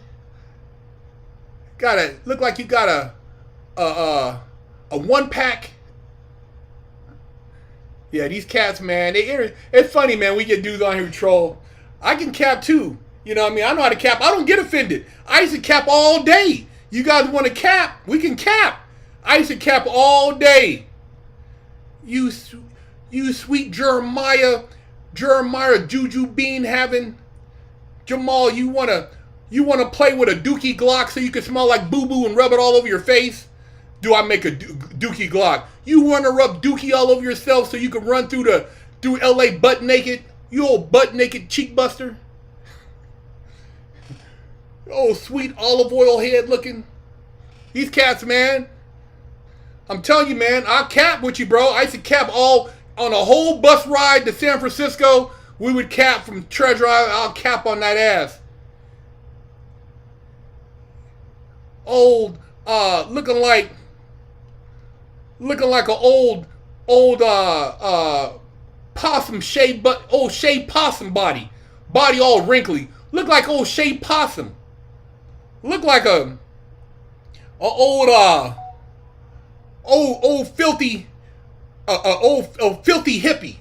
Look like you got a 1-pack. Yeah, these cats, man. It's funny, man. We get dudes on here who troll. I can cap too. You know what I mean? I know how to cap. I don't get offended. I used to cap all day. You guys want to cap? We can cap. I used to cap all day. You sweet Jeremiah Juju Bean having Jamal, you wanna play with a Dookie Glock so you can smell like boo boo and rub it all over your face? Do I make a Dookie Glock? You wanna rub Dookie all over yourself so you can run through LA butt naked? You old butt naked cheek buster. Oh, sweet olive oil head looking. These cats, man. I'm telling you, man, I'll cap with you, bro. I used to cap all on a whole bus ride to San Francisco. We would cap from Treasure Island. I'll cap on that ass. Old, looking like an old possum shaved, but old shaved possum body all wrinkly. Look like old shaved possum. Look like a old filthy hippie.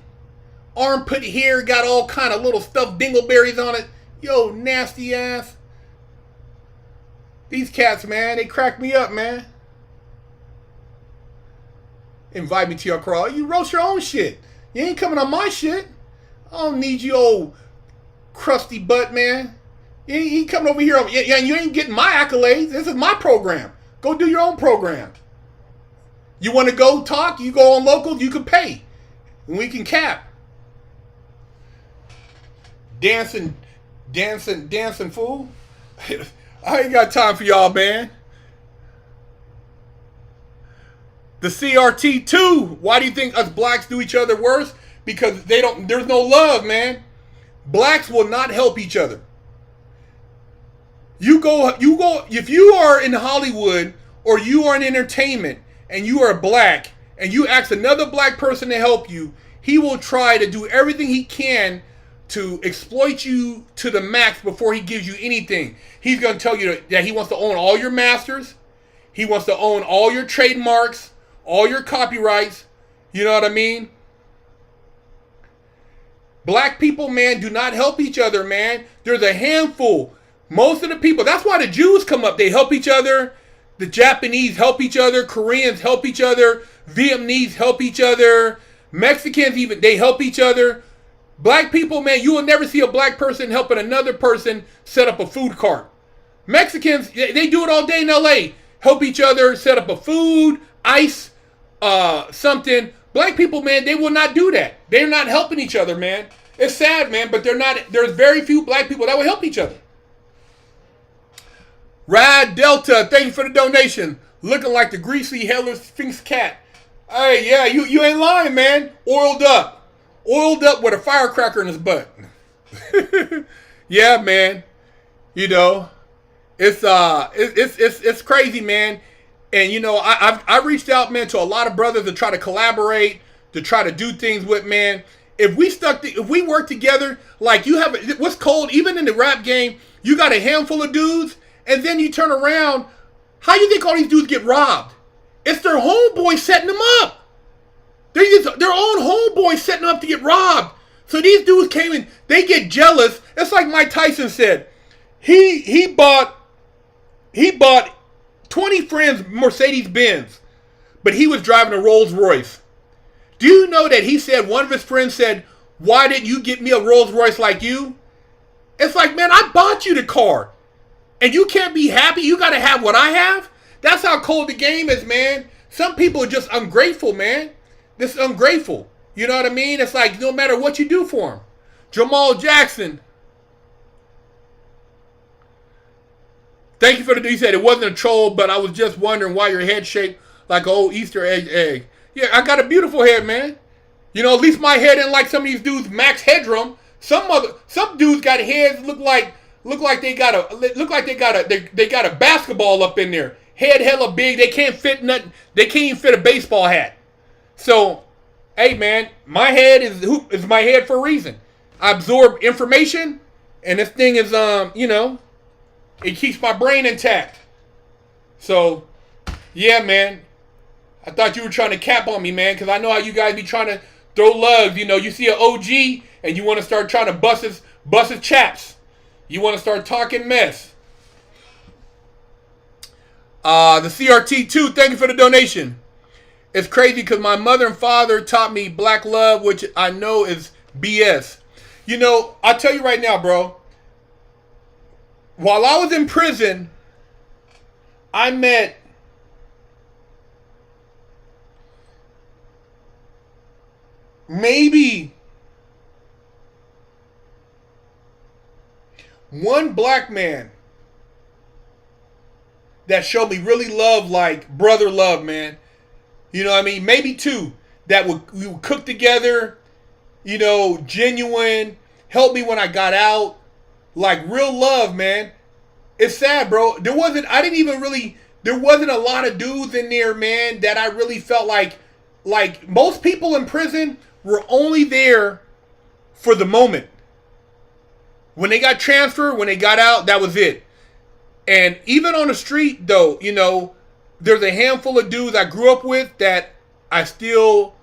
Armpit hair, got all kind of little stuffed dingleberries on it. Yo, nasty ass. These cats, man, they crack me up, man. Invite me to your crawl. You roast your own shit. You ain't coming on my shit. I don't need you old crusty butt, man. You ain't coming over here. Yeah, you ain't getting my accolades. This is my program. Go do your own program. You want to go talk? You go on locals, you can pay. And we can cap. dancing fool. I ain't got time for y'all, man. The CRT2. Why do you think us blacks do each other worse? Because there's no love, man. Blacks will not help each other. You go, if you are in Hollywood or you are in entertainment and you are black and you ask another black person to help you, he will try to do everything he can to exploit you to the max before he gives you anything. He's going to tell you that he wants to own all your masters. He wants to own all your trademarks, all your copyrights. You know what I mean? Black people, man, do not help each other, man. There's a handful. Most of the people, that's why the Jews come up. They help each other. The Japanese help each other. Koreans help each other. Vietnamese help each other. Mexicans even, they help each other. Black people, man, you will never see a black person helping another person set up a food cart. Mexicans, they do it all day in LA. Help each other set up a food, ice, something. Black people, man, they will not do that. They're not helping each other, man. It's sad, man, but there's very few black people that will help each other. Rad Delta, thank you for the donation. Looking like the greasy hairless Sphinx cat. Hey, yeah, you ain't lying, man. Oiled up with a firecracker in his butt. Yeah, man. You know, it's crazy, man. And you know, I reached out, man, to a lot of brothers to try to collaborate, to try to do things with, man. If we work together, like you have, what's cold, even in the rap game, you got a handful of dudes, and then you turn around. How you think all these dudes get robbed? It's their homeboys setting them up. Their own homeboys setting them up to get robbed. So these dudes came in, they get jealous. It's like Mike Tyson said. He bought 20 friends Mercedes Benz, but he was driving a Rolls Royce. Do you know that he said, one of his friends said, why didn't you get me a Rolls Royce like you? It's like, man, I bought you the car. And you can't be happy? You got to have what I have? That's how cold the game is, man. Some people are just ungrateful, man. This is ungrateful. You know what I mean? It's like no matter what you do for them. Jamal Jackson. Thank you for the... He said it wasn't a troll, but I was just wondering why your head shaped like an old Easter egg. Yeah, I got a beautiful head, man. You know, at least my head ain't like some of these dudes' max headroom. Some dudes got heads look like they got a basketball up in there. Head hella big. They can't fit nothing. They can't even fit a baseball hat. So, hey man, my head is my head for a reason. I absorb information, and this thing is you know, it keeps my brain intact. So, yeah, man. I thought you were trying to cap on me, man, because I know how you guys be trying to throw lugs. You know, you see an OG and you want to start trying to bust his chaps. You want to start talking mess. The CRT2, thank you for the donation. It's crazy because my mother and father taught me black love, which I know is BS. You know, I'll tell you right now, bro. While I was in prison, I met maybe one black man that showed me really love, like brother love, man. You know what I mean? Maybe two that we would cook together, you know, genuine, help me when I got out, like real love, man. It's sad, bro. There wasn't a lot of dudes in there, man, that I really felt like most people in prison were only there for the moment. When they got transferred, when they got out, that was it. And even on the street, though, you know, there's a handful of dudes I grew up with that I still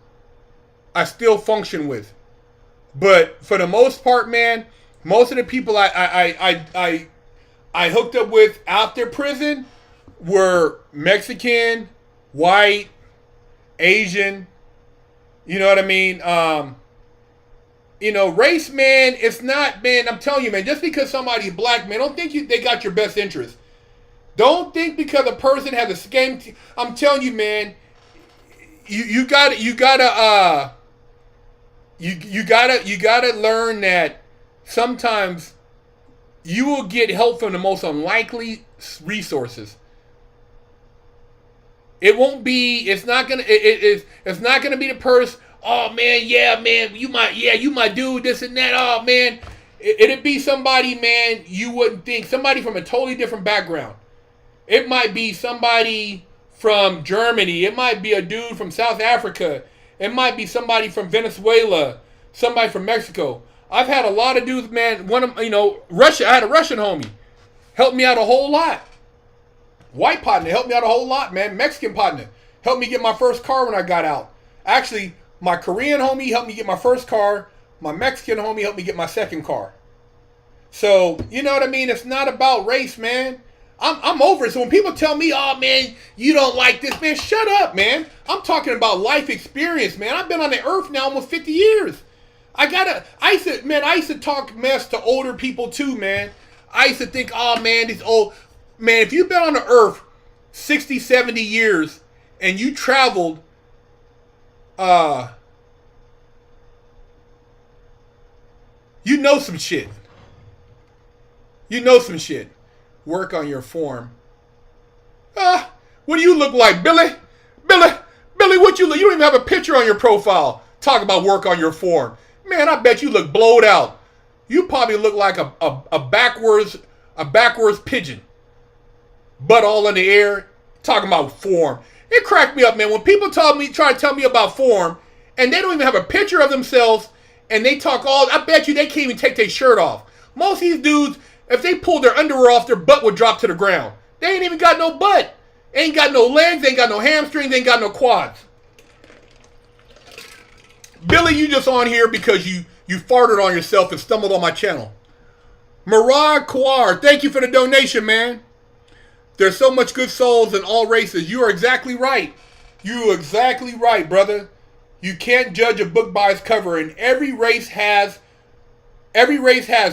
function with. But for the most part, man, most of the people I hooked up with out there prison were Mexican, white, Asian. You know what I mean? You know, race, man, it's not, man, I'm telling you, man, just because somebody's black, man, don't think they got your best interest. Don't think because a person has a skin, I'm telling you, man, you gotta learn that sometimes you will get help from the most unlikely resources. It won't be. It's not gonna. It's not gonna be the person. Oh man, yeah, man, you my dude, this and that. Oh man, it'd be somebody, man, you wouldn't think. Somebody from a totally different background. It might be somebody from Germany. It might be a dude from South Africa. It might be somebody from Venezuela. Somebody from Mexico. I've had a lot of dudes, man. One of Russia. I had a Russian homie, helped me out a whole lot. White partner helped me out a whole lot, man. Mexican partner helped me get my first car when I got out. Actually, my Korean homie helped me get my first car. My Mexican homie helped me get my second car. So, you know what I mean? It's not about race, man. I'm over it. So when people tell me, oh, man, you don't like this, man, shut up, man. I'm talking about life experience, man. I've been on the earth now almost 50 years. I used to talk mess to older people too, man. I used to think, oh, man, these old... Man, if you've been on the earth 60, 70 years and you traveled you know some shit. You know some shit. Work on your form. What do you look like, Billy? Billy, what you look? You don't even have a picture on your profile. Talk about work on your form. Man, I bet you look blowed out. You probably look like a backwards pigeon. Butt all in the air, talking about form. It cracked me up, man. When people try to tell me about form, and they don't even have a picture of themselves, and they talk I bet you they can't even take their shirt off. Most of these dudes, if they pulled their underwear off, their butt would drop to the ground. They ain't even got no butt. Ain't got no legs, ain't got no hamstrings, ain't got no quads. Billy, you just on here because you farted on yourself and stumbled on my channel. Murad Kawar, thank you for the donation, man. There's so much good souls in all races. You are exactly right. You are exactly right, brother. You can't judge a book by its cover. And every race has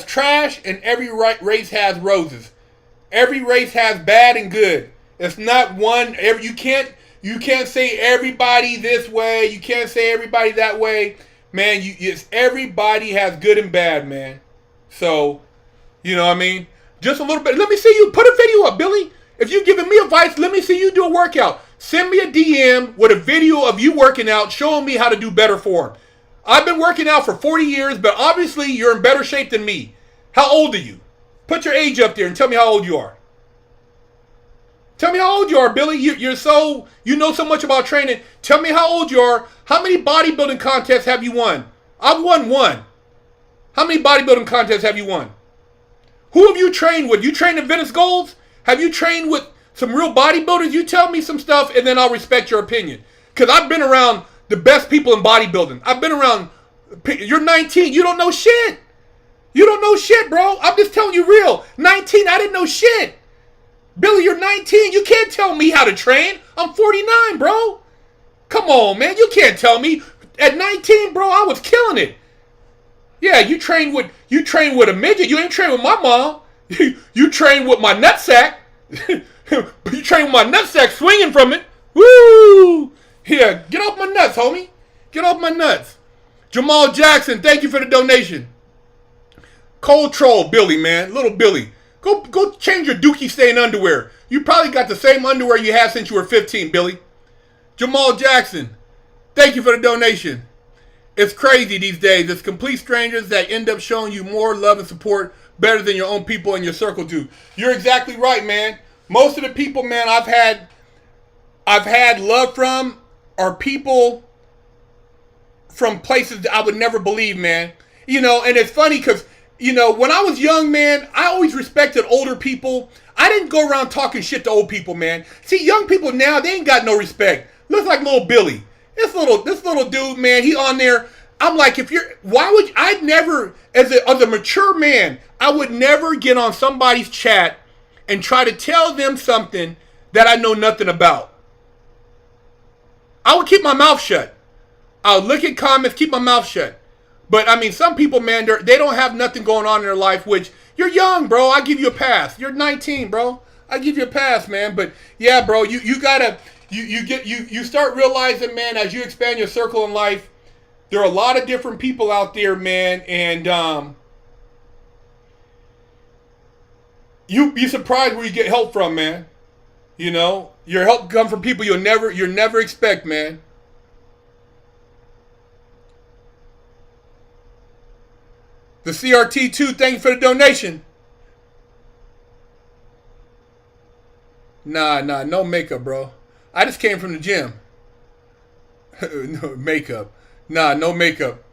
trash, and every race has roses. Every race has bad and good. It's not one. You can't say everybody this way. You can't say everybody that way, man. Everybody has good and bad, man. So, you know what I mean? Just a little bit. Let me see you put a video up, Billy. If you're giving me advice, let me see you do a workout. Send me a DM with a video of you working out, showing me how to do better form. I've been working out for 40 years, but obviously you're in better shape than me. How old are you? Put your age up there and tell me how old you are. Tell me how old you are, Billy. You know so much about training. Tell me how old you are. How many bodybuilding contests have you won? I've won one. How many bodybuilding contests have you won? Who have you trained with? You trained in Venice Golds? Have you trained with some real bodybuilders? You tell me some stuff and then I'll respect your opinion. Because I've been around the best people in bodybuilding. I've been around... You're 19. You don't know shit. You don't know shit, bro. I'm just telling you real. 19, I didn't know shit. Billy, you're 19. You can't tell me how to train. I'm 49, bro. Come on, man. You can't tell me. At 19, bro, I was killing it. Yeah, you train with a midget. You ain't train with my mom. You train with my nutsack. You train with my nutsack swinging from it. Woo! Here, get off my nuts, homie. Get off my nuts. Jamal Jackson, thank you for the donation. Cold Troll, Billy, man. Little Billy. Go change your dookie stain underwear. You probably got the same underwear you had since you were 15, Billy. Jamal Jackson, thank you for the donation. It's crazy these days. It's complete strangers that end up showing you more love and support better than your own people in your circle do. You're exactly right, man. Most of the people, man, I've had love from are people from places that I would never believe, man. You know, and it's funny because, you know, when I was young, man, I always respected older people. I didn't go around talking shit to old people, man. See, young people now, they ain't got no respect. Looks like little Billy. This little dude, man, he on there. I'm like, I'd never, as a mature man, I would never get on somebody's chat and try to tell them something that I know nothing about. I would keep my mouth shut. I would look at comments, keep my mouth shut. But, I mean, some people, man, they don't have nothing going on in their life, which, you're young, bro. I give you a pass. You're 19, bro. I give you a pass, man. But, yeah, bro, you gotta, you start realizing, man, as you expand your circle in life, there are a lot of different people out there, man, and you be surprised where you get help from, man. You know, your help come from people you'll never expect, man. The CRT2, thank you for the donation. Nah, no makeup, bro. I just came from the gym. No makeup. Nah, no makeup.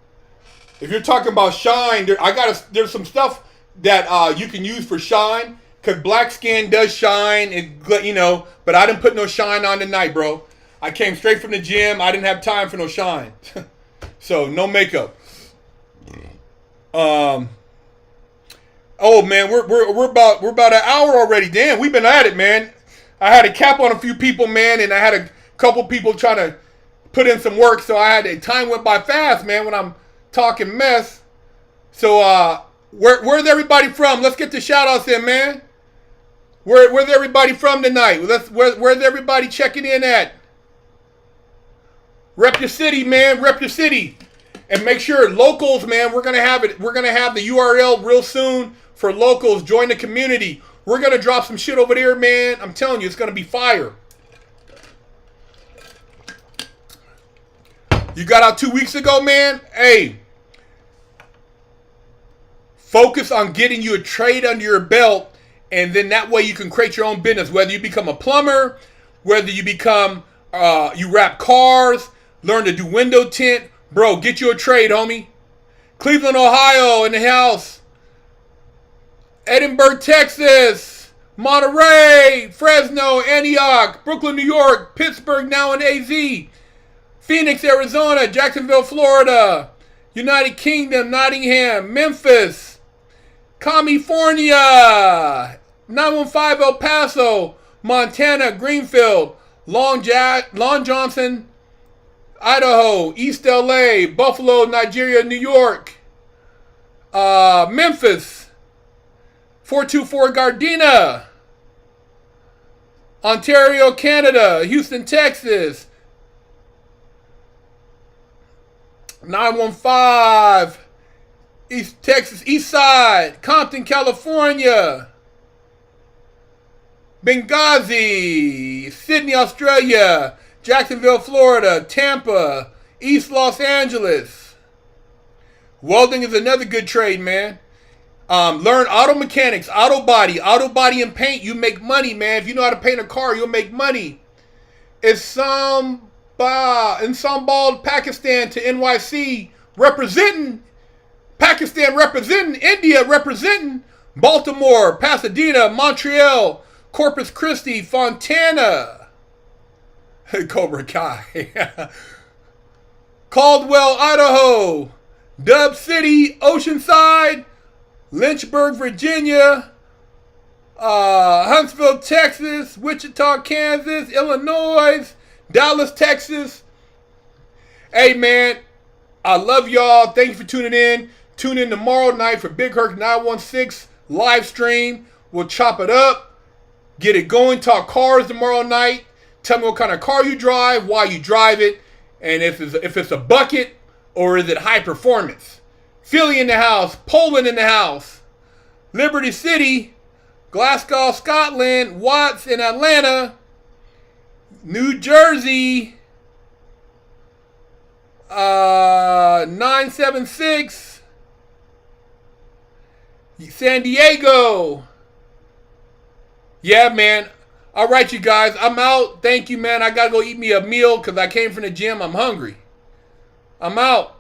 If you're talking about shine, there's some stuff that you can use for shine. Because black skin does shine, and but I didn't put no shine on tonight, bro. I came straight from the gym. I didn't have time for no shine. So, no makeup. Oh man, we're about an hour already. Damn, we've been at it, man. I had a cap on a few people, man, and I had a couple people trying to put in some work, so time went by fast, man, when I'm talking mess. So where's everybody from? Let's get the shout outs in, man. Where's everybody from tonight? Where's everybody checking in at? Rep your city, man. Rep your city. And make sure locals, man, we're gonna have it. We're gonna have the URL real soon for locals. Join the community. We're gonna drop some shit over there, man. I'm telling you, it's gonna be fire. You got out 2 weeks ago, man. Hey, focus on getting you a trade under your belt, and then that way you can create your own business. Whether you become a plumber, whether you become you wrap cars, learn to do window tint. Bro, get you a trade, homie. Cleveland, Ohio, in the house. Edinburgh, Texas. Monterey, Fresno, Antioch, Brooklyn, New York, Pittsburgh, now in AZ. Phoenix, Arizona, Jacksonville, Florida. United Kingdom, Nottingham, Memphis. California. 915 El Paso, Montana, Greenfield. Long Johnson, Idaho, East LA, Buffalo, Nigeria, New York, Memphis, 424 Gardena, Ontario, Canada, Houston, Texas, 915, East Texas, East Side, Compton, California, Benghazi, Sydney, Australia, Jacksonville, Florida, Tampa, East Los Angeles. Welding is another good trade, man. Learn auto mechanics, auto body and paint. You make money, man. If you know how to paint a car, you'll make money. Islamabad, Pakistan to NYC, representing. Pakistan representing. India representing. Baltimore, Pasadena, Montreal, Corpus Christi, Fontana. Cobra Kai. Caldwell, Idaho. Dub City, Oceanside. Lynchburg, Virginia. Huntsville, Texas. Wichita, Kansas. Illinois. Dallas, Texas. Hey, man. I love y'all. Thank you for tuning in. Tune in tomorrow night for Big Herc 916 live stream. We'll chop it up. Get it going. Talk cars tomorrow night. Tell me what kind of car you drive, why you drive it, and if it's a bucket or is it high performance. Philly in the house, Poland in the house, Liberty City, Glasgow, Scotland, Watts in Atlanta, New Jersey, 976, San Diego. Yeah, man. All right, you guys. I'm out. Thank you, man. I got to go eat me a meal because I came from the gym. I'm hungry. I'm out.